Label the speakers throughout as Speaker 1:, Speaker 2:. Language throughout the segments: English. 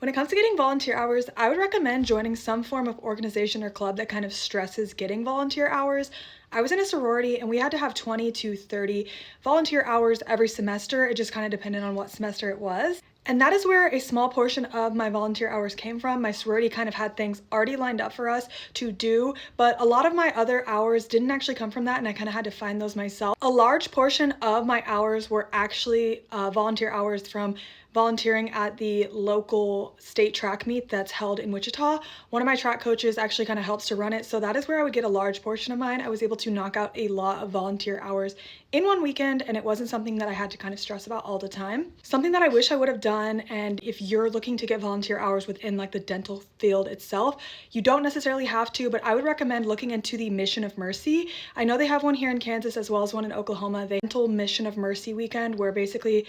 Speaker 1: When it comes to getting volunteer hours, I would recommend joining some form of organization or club that kind of stresses getting volunteer hours. I was in a sorority and we had to have 20 to 30 volunteer hours every semester. It just kind of depended on what semester it was. And that is where a small portion of my volunteer hours came from. My sorority kind of had things already lined up for us to do, but a lot of my other hours didn't actually come from that, and I kind of had to find those myself. A large portion of my hours were actually volunteer hours from volunteering at the local state track meet that's held in Wichita. One of my track coaches actually kind of helps to run it, so that is where I would get a large portion of mine. I was able to knock out a lot of volunteer hours in one weekend, and it wasn't something that I had to kind of stress about all the time. Something that I wish I would have done, and if you're looking to get volunteer hours within like the dental field itself, you don't necessarily have to, but I would recommend looking into the Mission of Mercy. I know they have one here in Kansas as well as one in Oklahoma. The Dental Mission of Mercy weekend, where basically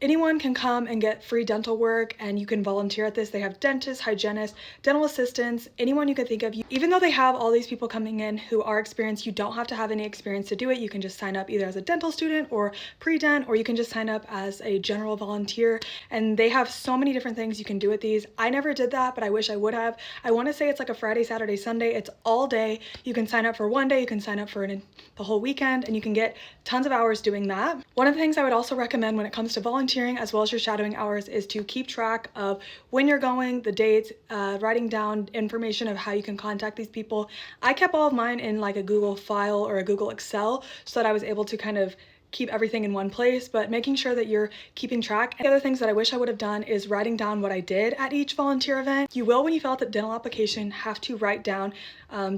Speaker 1: anyone can come and get free dental work, and you can volunteer at this. They have dentists, hygienists, dental assistants, anyone you could think of. Even though they have all these people coming in who are experienced, you don't have to have any experience to do it. You can just sign up either as a dental student or pre-dent, or you can just sign up as a general volunteer. And they have so many different things you can do with these. I never did that, but I wish I would have. I want to say it's like a Friday, Saturday, Sunday. It's all day. You can sign up for one day, you can sign up for the whole weekend, and you can get tons of hours doing that. One of the things I would also recommend when it comes to volunteering as well as your shadowing hours is to keep track of when you're going, the dates, writing down information of how you can contact these people. I kept all of mine in like a Google file or a Google Excel so that I was able to kind of keep everything in one place, but making sure that you're keeping track. The other things that I wish I would have done is writing down what I did at each volunteer event. You will, when you fill out the dental application, have to write down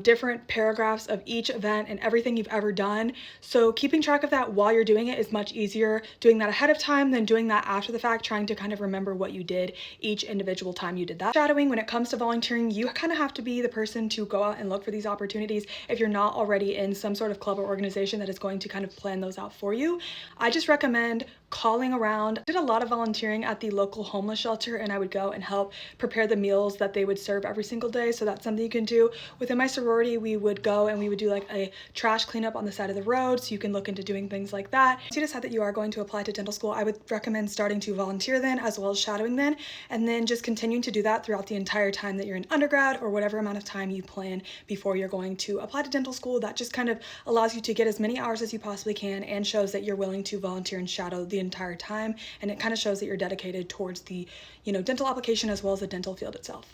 Speaker 1: different paragraphs of each event and everything you've ever done. So keeping track of that while you're doing it is much easier doing that ahead of time than doing that after the fact, trying to kind of remember what you did each individual time you did that. Shadowing, when it comes to volunteering, you kind of have to be the person to go out and look for these opportunities if you're not already in some sort of club or organization that is going to kind of plan those out for you. I just recommend calling around. I did a lot of volunteering at the local homeless shelter, and I would go and help prepare the meals that they would serve every single day. So that's something you can do. Within my sorority, we would go and we would do like a trash cleanup on the side of the road, so you can look into doing things like that. Once you decide that you are going to apply to dental school, I would recommend starting to volunteer then, as well as shadowing then, and then just continuing to do that throughout the entire time that you're in undergrad, or whatever amount of time you plan before you're going to apply to dental school. That just kind of allows you to get as many hours as you possibly can and shows that you're willing to volunteer and shadow the entire time, and it kind of shows that you're dedicated towards the dental application as well as the dental field itself.